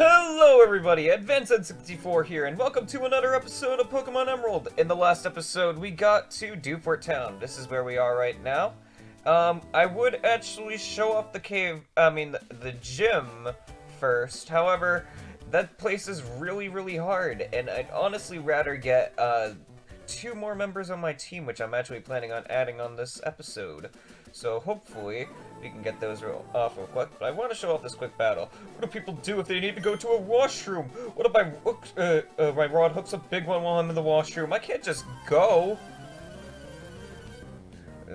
Hello everybody, Advanced64 here, and welcome to another episode of Pokemon Emerald. In the last episode, we got to Dewforth Town. This is where we are right now. I would actually show off the gym first. However, that place is really hard, and I'd honestly rather get, 2 more members on my team, which I'm actually planning on adding on this episode. So hopefully we can get those real quick. But I want to show off this quick battle. What do people do if they need to go to a washroom? What if my rod hooks a big one while I'm in the washroom? I can't just go.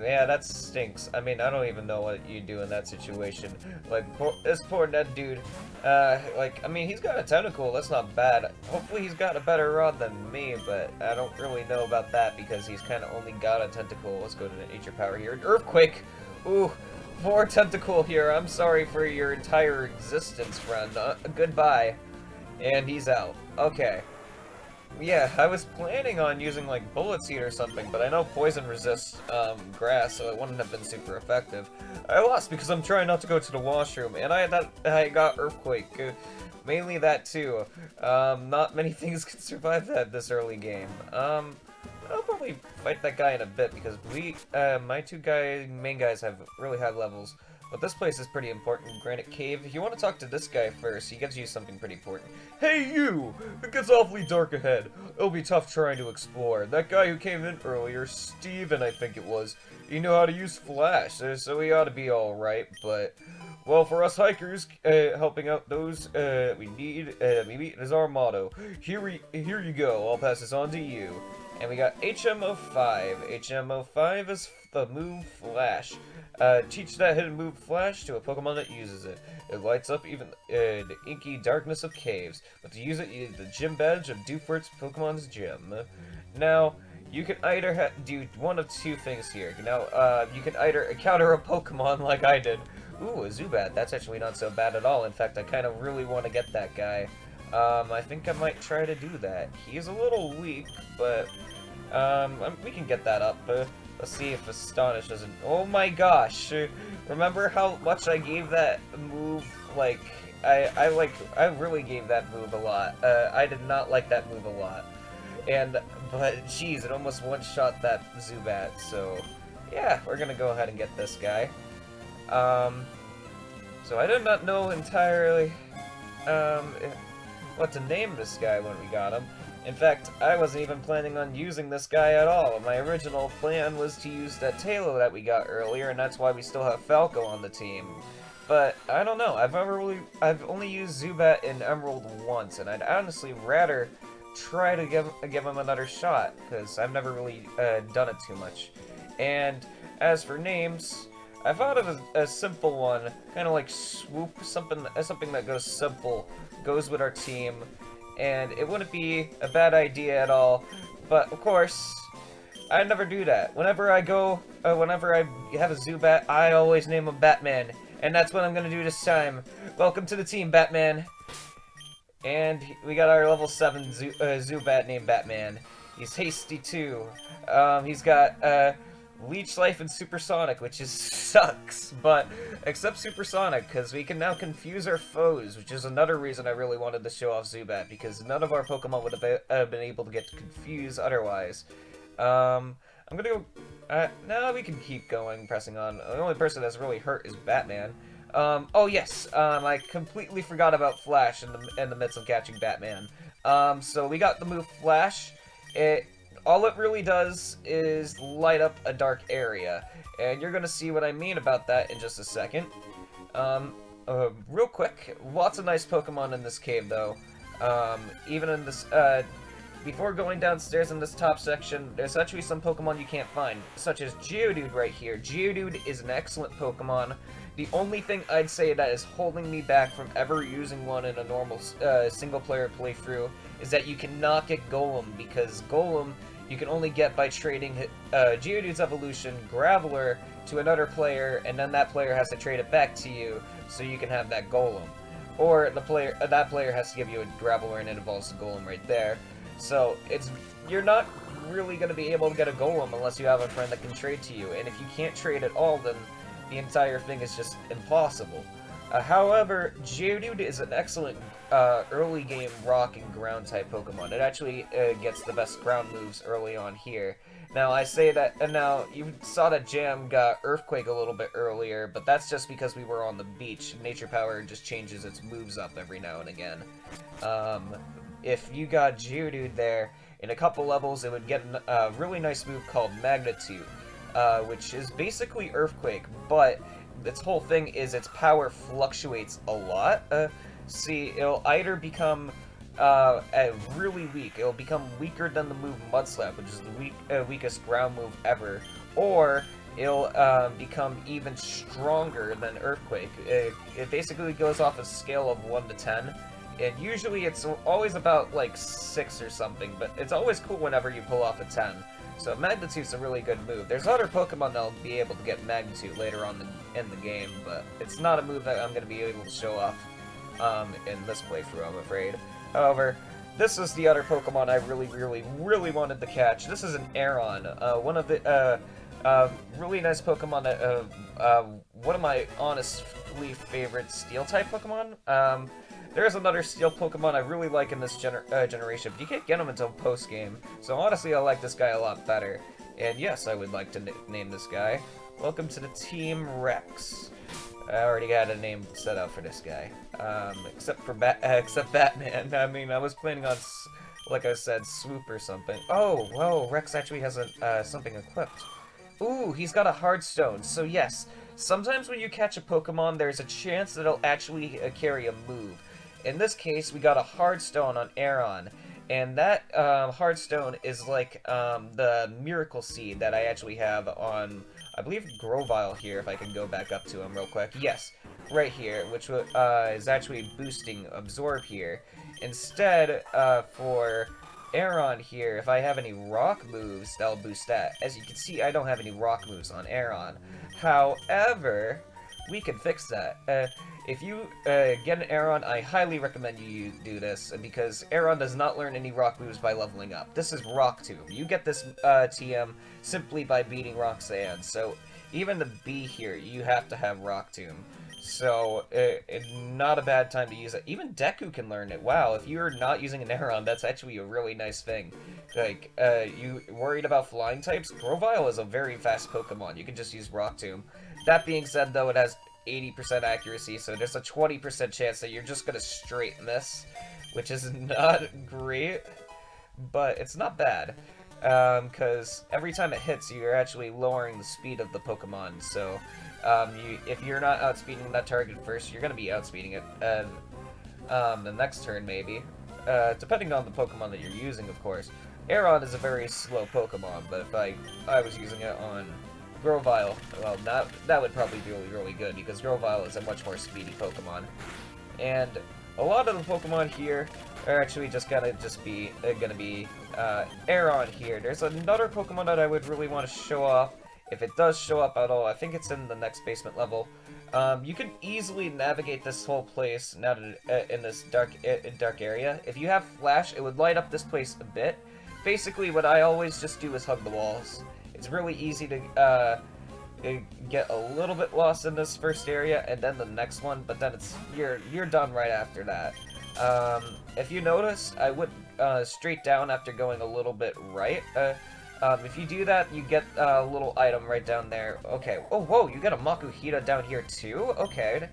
Yeah, that stinks. I mean, I don't even know what you do in that situation. Like, this poor dead dude. He's got a tentacle. That's not bad. Hopefully he's got a better rod than me, but I don't really know about that because he's kind of only got a tentacle. Let's go to the nature power here. Earthquake! Ooh, 4 tentacle here. I'm sorry for your entire existence, friend. Goodbye. And he's out. Okay. Yeah, I was planning on using, like, Bullet Seed or something, but I know Poison resists, grass, so it wouldn't have been super effective. I lost because I'm trying not to go to the washroom, and I got Earthquake. Mainly that, too. Not many things can survive that this early game. I'll probably fight that guy in a bit, because my 2 main guys have really high levels. But this place is pretty important, Granite Cave. If you want to talk to this guy first, he gives you something pretty important. Hey you! It gets awfully dark ahead. It'll be tough trying to explore. That guy who came in earlier, Steven I think it was, he knew how to use Flash, so he ought to be alright, but... Well, for us hikers, helping out those we need is our motto. Here you go, I'll pass this on to you. And we got HM05. HM05 is the move Flash. Teach that hidden move Flash to a Pokemon that uses it. It lights up even the inky darkness of caves. But to use it, you need the gym badge of Dewforth's Pokemon's gym. Now, you can either do one of 2 things here. Now, you can either encounter a Pokemon like I did. Ooh, a Zubat. That's actually not so bad at all. In fact, I kind of really want to get that guy. I think I might try to do that. He's a little weak, but we can get that up. Let's see if Astonish doesn't... Oh my gosh! Remember how much I gave that move? Like, I really gave that move a lot. I did not like that move a lot. But geez, it almost one-shot that Zubat, so... Yeah, we're gonna go ahead and get this guy. So I did not know entirely, what to name this guy when we got him. In fact, I wasn't even planning on using this guy at all. My original plan was to use that Tailo that we got earlier, and that's why we still have Falco on the team. But, I don't know, I've only used Zubat in Emerald once, and I'd honestly rather try to give him another shot, because I've never really done it too much. And, as for names, I thought of a simple one, kind of like Swoop, something that goes simple, goes with our team. And it wouldn't be a bad idea at all, but of course, I never do that. Whenever I have a Zubat, I always name him Batman, and that's what I'm gonna do this time. Welcome to the team, Batman. And we got our level 7 Zubat named Batman. He's hasty too. He's got Leech Life and Supersonic, which sucks, but except Supersonic, because we can now confuse our foes, which is another reason I really wanted to show off Zubat, because none of our Pokemon would have been able to get confused otherwise. I'm gonna go... no, we can keep going, pressing on. The only person that's really hurt is Batman. Oh yes, I completely forgot about Flash in the midst of catching Batman. So we got the move Flash. All it really does is light up a dark area, and you're gonna see what I mean about that in just a second. Real quick, lots of nice Pokemon in this cave, though. Even in this, before going downstairs in this top section, there's actually some Pokemon you can't find, such as Geodude right here. Geodude is an excellent Pokemon. The only thing I'd say that is holding me back from ever using one in a normal single-player playthrough is that you cannot get Golem, because Golem you can only get by trading Geodude's evolution, Graveler, to another player, and then that player has to trade it back to you, so you can have that Golem. Or that player has to give you a Graveler and it evolves the Golem right there. So you're not really going to be able to get a Golem unless you have a friend that can trade to you, and if you can't trade at all, then the entire thing is just impossible. However, Geodude is an excellent early game rock and ground type Pokemon. It actually gets the best ground moves early on here. Now, I say that, and now you saw that Jam got Earthquake a little bit earlier, but that's just because we were on the beach. Nature Power just changes its moves up every now and again. If you got Geodude there, in a couple levels, it would get a really nice move called Magnitude, which is basically Earthquake, but its whole thing is its power fluctuates a lot. See, it'll either become really weak. It'll become weaker than the move Mudslap, which is the weakest ground move ever, or it'll become even stronger than Earthquake. It basically goes off a scale of 1 to 10, and usually it's always about like 6 or something, but it's always cool whenever you pull off a 10. So Magnitude's a really good move. There's other Pokemon that'll be able to get Magnitude later on in the game, but it's not a move that I'm going to be able to show off in this playthrough, I'm afraid. However, this is the other Pokemon I really wanted to catch. This is an Aeron, one of the really nice Pokemon that one of my honestly favorite Steel-type Pokemon. There's another Steel Pokemon I really like in this generation, but you can't get them until post-game. So honestly, I like this guy a lot better. And yes, I would like to name this guy. Welcome to the Team Rex. I already got a name set out for this guy. Except Batman. I mean, I was planning on, like I said, Swoop or something. Oh, whoa, Rex actually has something equipped. Ooh, he's got a Hard Stone. So yes, sometimes when you catch a Pokemon, there's a chance that it'll actually carry a move. In this case, we got a Hard Stone on Aeron, and that Hard Stone is like the Miracle Seed that I actually have on, I believe, Grovyle here, if I can go back up to him real quick. Yes, right here, which is actually boosting Absorb here. Instead, for Aeron here, if I have any Rock moves, that'll boost that. As you can see, I don't have any Rock moves on Aeron. However, we can fix that. If you get an Aeron, I highly recommend you do this, because Aeron does not learn any Rock moves by leveling up. This is Rock Tomb. You get this TM simply by beating Roxanne, so even the B here, you have to have Rock Tomb. So, not a bad time to use it. Even Deku can learn it. Wow, if you're not using an Aeron, that's actually a really nice thing. Like, you worried about flying types? Grovyle is a very fast Pokemon. You can just use Rock Tomb. That being said, though, it has 80% accuracy, so there's a 20% chance that you're just gonna straight miss, which is not great, but it's not bad, because every time it hits, you're actually lowering the speed of the Pokemon, so if you're not outspeeding that target first, you're gonna be outspeeding it, and the next turn, maybe, depending on the Pokemon that you're using, of course. Aeron is a very slow Pokemon, but if I was using it on Grovyle, well, that would probably be really good, because Grovyle is a much more speedy Pokemon. And a lot of the Pokemon here are actually just gonna be Aeron here. There's another Pokemon that I would really want to show off, if it does show up at all. I think it's in the next basement level. You can easily navigate this whole place now that in this dark area. If you have Flash, it would light up this place a bit. Basically, what I always just do is hug the walls. It's really easy to get a little bit lost in this first area and then the next one, but then you're done right after that. If you noticed, I went straight down after going a little bit right. If you do that, you get a little item right down there. Okay. Oh, whoa! You get a Makuhita down here too. Okay.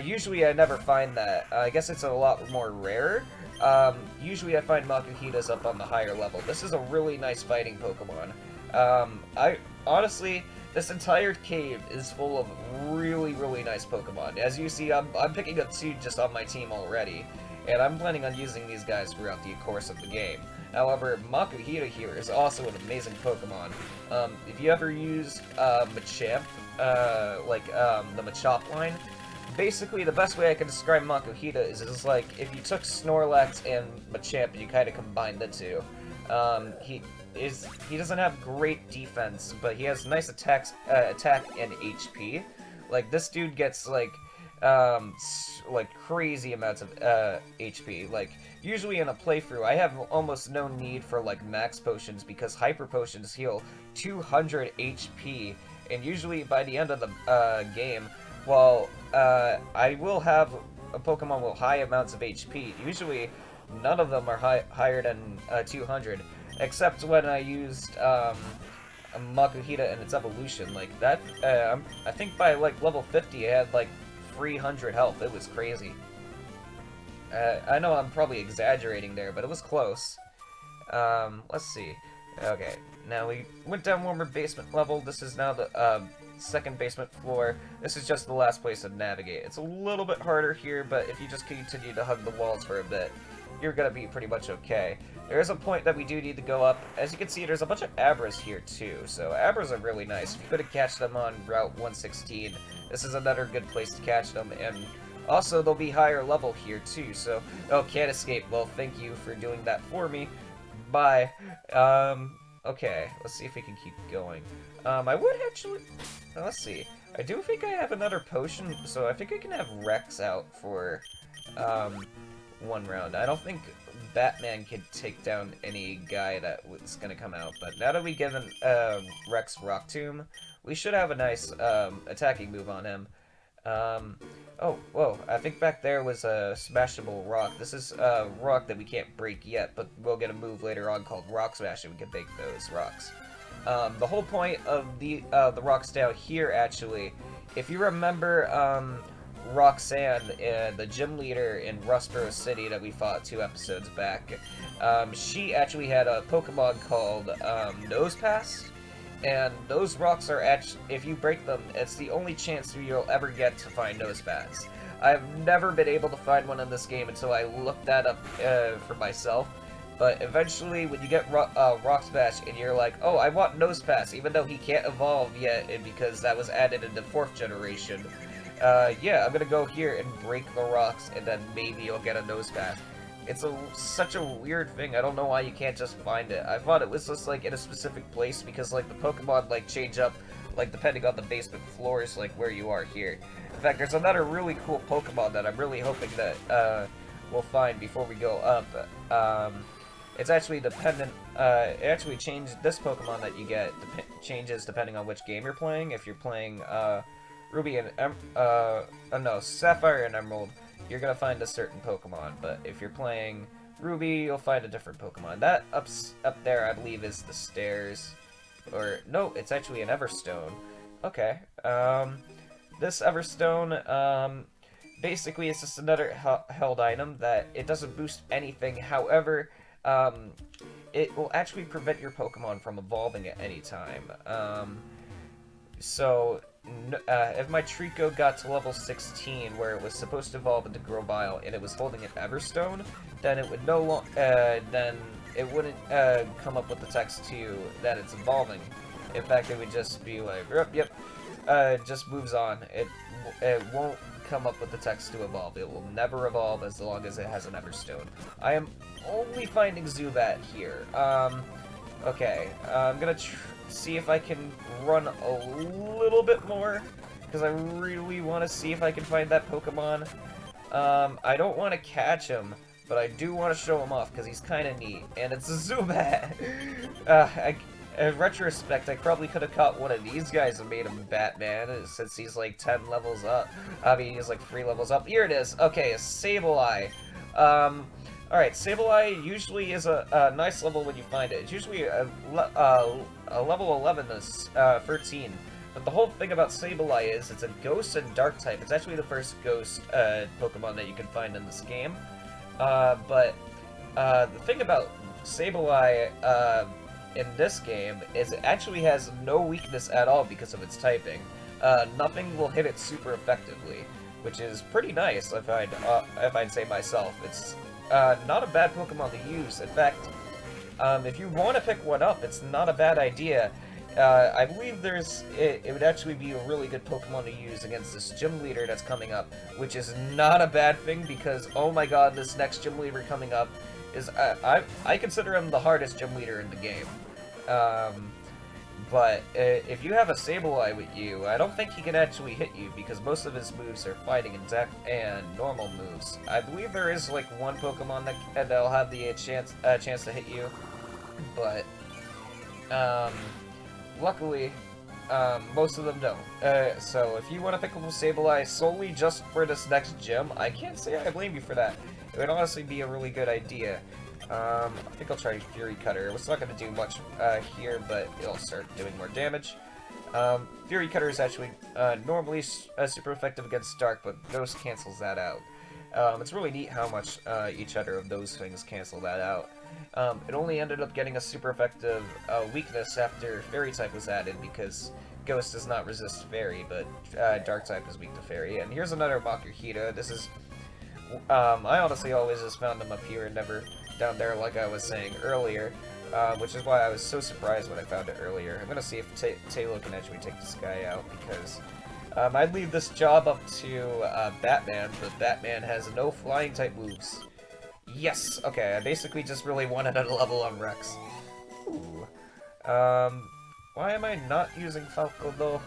Usually I never find that. I guess it's a lot more rare. Usually I find Makuhitas up on the higher level. This is a really nice fighting Pokemon. Honestly, this entire cave is full of really nice Pokemon. As you see, I'm picking up 2 just on my team already, and I'm planning on using these guys throughout the course of the game. However, Makuhita here is also an amazing Pokemon. If you ever used Machamp, the Machop line, basically the best way I can describe Makuhita is like if you took Snorlax and Machamp and you kind of combined the two. He doesn't have great defense, but he has nice attack and HP. Like, this dude gets like crazy amounts of HP. Like, usually in a playthrough, I have almost no need for like max potions because hyper potions heal 200 HP, and usually by the end of the game, while I will have a Pokemon with high amounts of HP. Usually, none of them are higher than 200, except when I used Makuhita and its evolution. Like that, I think by like level 50, it had like 300 health. It was crazy. I know I'm probably exaggerating there, but it was close. Let's see. Okay, now we went down one more basement level. This is now the second basement floor. This is just the last place to navigate. It's a little bit harder here, but if you just continue to hug the walls for a bit, you're gonna be pretty much okay. There is a point that we do need to go up. As you can see, there's a bunch of Abras here too, so Abras are really nice. If you could have catch them on Route 116, this is another good place to catch them, and also they'll be higher level here too, so... Oh, can't escape. Well, thank you for doing that for me. Bye. Okay, let's see if we can keep going. I would actually... Let's see. I do think I have another potion, so I think I can have Rex out for, one round. I don't think Batman could take down any guy that was gonna come out, but now that we give him, Rex Rock Tomb, we should have a nice, attacking move on him. Oh, whoa, I think back there was a smashable rock. This is a rock that we can't break yet, but we'll get a move later on called Rock Smash, and we can break those rocks. The whole point of the rocks down here, actually, if you remember, Roxanne, the gym leader in Rustboro City that we fought 2 episodes back, she actually had a Pokemon called, Nosepass. And those rocks are actually, if you break them, it's the only chance you'll ever get to find Nosepass. I've never been able to find one in this game until I looked that up for myself. But eventually, when you get Rock Smash and you're like, oh, I want Nosepass, even though he can't evolve yet, and because that was added in the 4th generation, yeah, I'm gonna go here and break the rocks, and then maybe you'll get a Nosepass. It's such a weird thing. I don't know why you can't just find it. I thought it was just, like, in a specific place because, like, the Pokemon, like, change up, like, depending on the basement floors, like, where you are here. In fact, there's another really cool Pokemon that I'm really hoping that, we'll find before we go up. It's actually dependent, it actually changed, this Pokemon that you get changes depending on which game you're playing. If you're playing, Ruby and, no, Sapphire and Emerald, you're gonna find a certain Pokemon, but if you're playing Ruby, you'll find a different Pokemon. That up there, I believe, is the stairs. Or, no, it's actually an Everstone. Okay, this Everstone, basically it's just another held item that it doesn't boost anything. However, it will actually prevent your Pokemon from evolving at any time. So... if my Trico got to level 16, where it was supposed to evolve into Grovyle, and it was holding an Everstone, then it would then it wouldn't come up with the text to you that it's evolving. In fact, it would just be like, yep, just moves on. It won't come up with the text to evolve. It will never evolve as long as it has an Everstone. I am only finding Zubat here. Okay, I'm gonna see if I can run a little bit more, because I really want to see if I can find that Pokemon. I don't want to catch him, but I do want to show him off, because he's kind of neat, and it's a Zubat! In retrospect, I probably could have caught one of these guys and made him Batman, since he's like 10 levels up. I mean, he's like 3 levels up. Here it is! Okay, a Sableye. Alright, Sableye usually is a nice level when you find it. It's usually a level 11 to 13. But the whole thing about Sableye is it's a Ghost and Dark type. It's actually the first Ghost Pokemon that you can find in this game. But the thing about Sableye in this game is it actually has no weakness at all because of its typing. Nothing will hit it super effectively, which is pretty nice if I'd say myself. It's not a bad Pokemon to use. In fact, if you want to pick one up, it's not a bad idea. I believe it would actually be a really good Pokemon to use against this gym leader that's coming up, which is not a bad thing because, oh my god, this next gym leader coming up is, I consider him the hardest gym leader in the game. But if you have a Sableye with you, I don't think he can actually hit you because most of his moves are fighting and normal moves. I believe there is like one Pokemon that'll have the chance to hit you, but luckily most of them don't. So if you want to pick up Sableye solely just for this next gym, I can't say I blame you for that. It would honestly be a really good idea. I think I'll try Fury Cutter. It's not going to do much here, but it'll start doing more damage. Fury Cutter is actually normally super effective against Dark, but Ghost cancels that out. It's really neat how much each other of those things cancel that out. It only ended up getting a super effective weakness after Fairy type was added, because Ghost does not resist Fairy, but Dark type is weak to Fairy. And here's another Makuhita. This is... I honestly always just found them up here and never down there, like I was saying earlier, which is why I was so surprised when I found it earlier. I'm gonna see if Taylor can actually take this guy out, because I'd leave this job up to Batman, but Batman has no flying type moves. Yes! Okay, I basically just really wanted a level on Rex. Ooh. Why am I not using Falco though?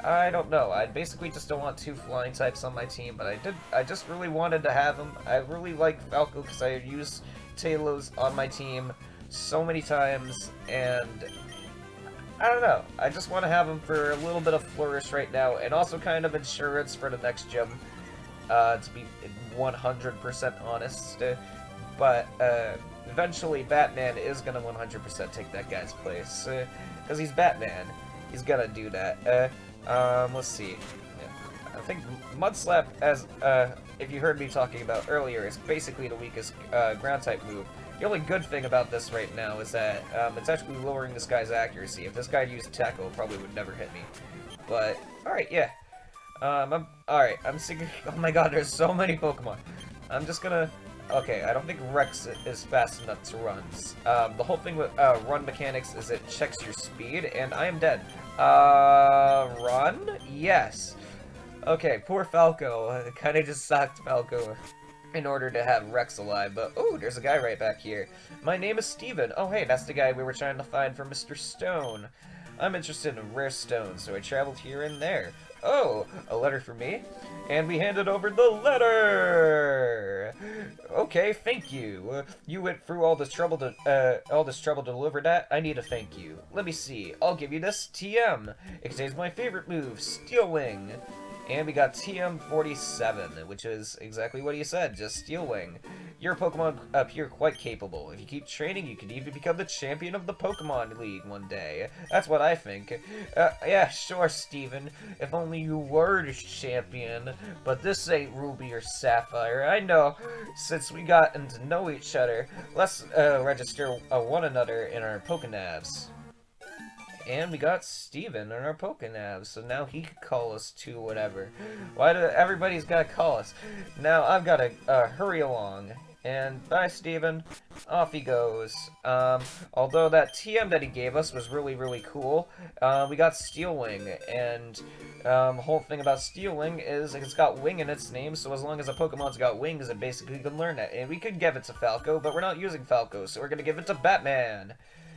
I don't know. I basically just don't want two flying types on my team, but I just really wanted to have them. I really like Falco because I used Talos on my team so many times, and I don't know. I just want to have him for a little bit of flourish right now, and also kind of insurance for the next gym, to be 100% honest. But eventually Batman is going to 100% take that guy's place, because he's Batman. He's gonna do that. Let's see. I think Mudslap, as if you heard me talking about earlier, is basically the weakest ground type move. The only good thing about this right now is that it's actually lowering this guy's accuracy. If this guy used Tackle, it probably would never hit me. But alright, yeah. Alright, I'm sick. Oh my god, there's so many Pokemon. I'm just gonna... Okay, I don't think Rex is fast enough to run. The whole thing with run mechanics is it checks your speed, and I am dead. Run? Yes. Okay, poor Falco. Kinda just sacked Falco in order to have Rex alive, but oh, there's a guy right back here. My name is Steven. Oh hey, that's the guy we were trying to find for Mr. Stone. I'm interested in rare stones, so I traveled here and there. Oh, a letter for me? And we handed over the letter! Okay, thank you. You went through all this trouble to deliver that. I need a thank you. Let me see. I'll give you this TM. It contains my favorite move, Steel Wing. And we got TM47, which is exactly what he said, just Steel Wing. Your Pokemon appear quite capable. If you keep training, you could even become the champion of the Pokemon League one day. That's what I think. Yeah, sure, Steven. If only you were the champion. But this ain't Ruby or Sapphire. I know. Since we gotten to know each other, let's register one another in our Pokénavs. And we got Steven in our Pokénavs, so now he could call us to whatever. Why do everybody's gotta call us? Now I've gotta hurry along. And bye, Steven. Off he goes. Although that TM that he gave us was really, really cool, we got Steel Wing, and the whole thing about Steel Wing is it's got wing in its name, so as long as a Pokemon's got wings, it basically can learn that. And we could give it to Falco, but we're not using Falco, so we're gonna give it to Batman.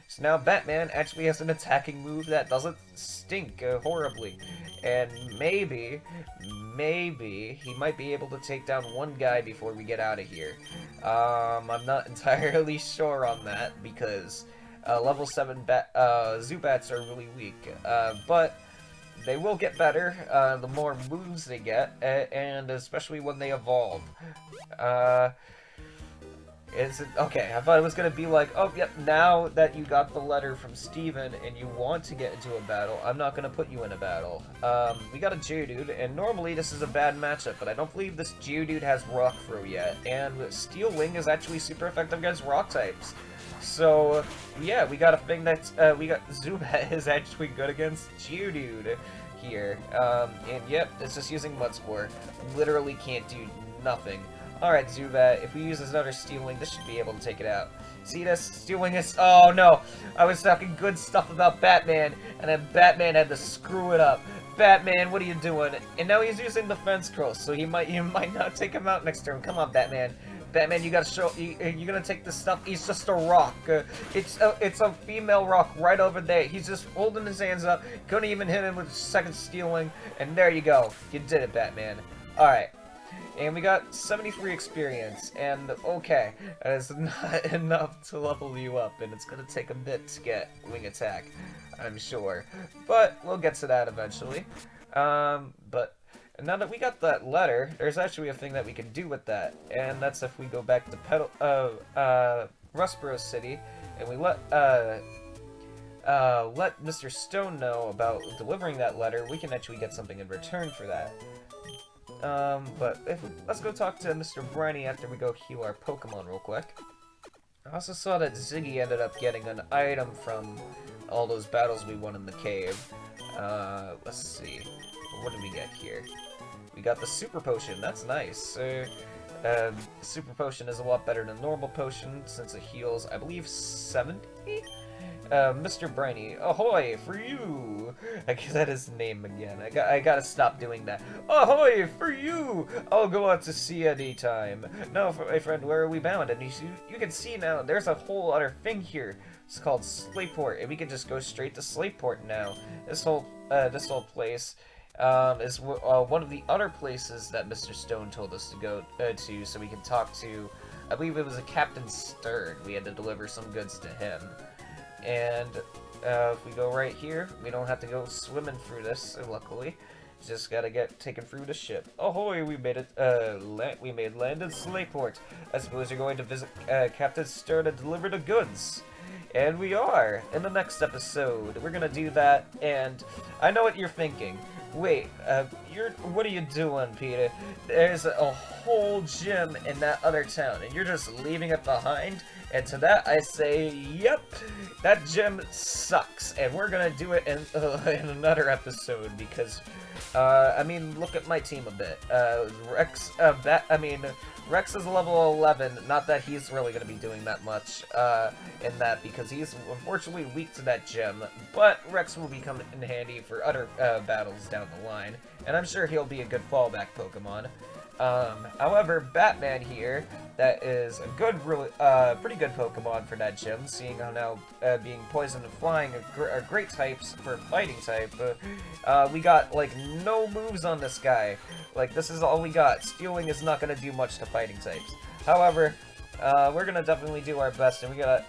So now Batman actually has an attacking move that doesn't stink horribly. And maybe he might be able to take down one guy before we get out of here. I'm not entirely sure on that, because level 7 Zubats are really weak. But they will get better the more moves they get, and especially when they evolve. Okay, I thought it was going to be like, oh, yep, now that you got the letter from Steven and you want to get into a battle, I'm not going to put you in a battle. We got a Geodude, and normally this is a bad matchup, but I don't believe this Geodude has Rock Throw yet, and Steel Wing is actually super effective against Rock types. So, yeah, we got a thing that's, we got Zubat is actually good against Geodude here. And yep, it's just using Mud Spore. Literally can't do nothing. Alright, Zubat, if we use another Steel Wing, this should be able to take it out. See this? Steel Wing is... Oh, no! I was talking good stuff about Batman, and then Batman had to screw it up. Batman, what are you doing? And now he's using the Fence Curl, so you might not take him out next turn. Come on, Batman. Batman, you gotta show... You're gonna take this stuff. He's just a rock. It's a female rock right over there. He's just holding his hands up. Couldn't even hit him with second Steel Wing. And there you go. You did it, Batman. Alright. And we got 73 experience, and okay, that is not enough to level you up, and it's gonna take a bit to get wing attack, I'm sure. But we'll get to that eventually. But now that we got that letter, there's actually a thing that we can do with that, and that's if we go back to Rustboro City, and we let Mr. Stone know about delivering that letter, we can actually get something in return for that. But let's go talk to Mr. Briny after we go heal our Pokemon real quick. I also saw that Ziggy ended up getting an item from all those battles we won in the cave. Let's see. What did we get here? We got the Super Potion. That's nice. Super Potion is a lot better than normal potion since it heals, I believe, 70? Mr. Briny, ahoy for you! I guess that is his name again. I gotta stop doing that. Ahoy for you! I'll go out to sea anytime. Now, my friend, where are we bound? And you can see now, there's a whole other thing here. It's called Slateport, and we can just go straight to Slateport now. This whole place is one of the other places that Mr. Stone told us to go to, so we can talk to. I believe it was a Captain Stern. We had to deliver some goods to him. And if we go right here, we don't have to go swimming through this, luckily. Just gotta get taken through the ship. Ahoy, we made it, we made land in Slateport. I suppose you're going to visit Captain Stern and deliver the goods. And we are! In the next episode, we're gonna do that, and I know what you're thinking. Wait, what are you doing, Peter? There's a whole gym in that other town, and you're just leaving it behind? And to that, I say, yep, that gym sucks, and we're gonna do it in another episode, because, I mean, look at my team a bit. Rex is level 11, not that he's really going to be doing that much in that, because he's unfortunately weak to that gym, but Rex will become in handy for other battles down the line, and I'm sure he'll be a good fallback Pokemon. However, Batman here, that is a good, pretty good Pokemon for that gym, seeing how now being Poison and Flying are great types for fighting type. We got, like, no moves on this guy. Like, this is all we got. Stealing is not going to do much to fighting types. However, we're going to definitely do our best, and we gotta,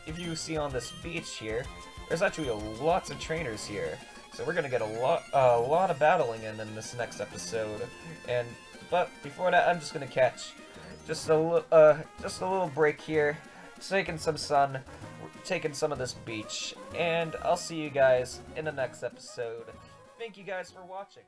if you see on this beach here, there's actually lots of trainers here. So we're gonna get a lot of battling in this next episode, but before that, I'm just gonna catch just a little break here, taking some sun, taking some of this beach, and I'll see you guys in the next episode. Thank you guys for watching.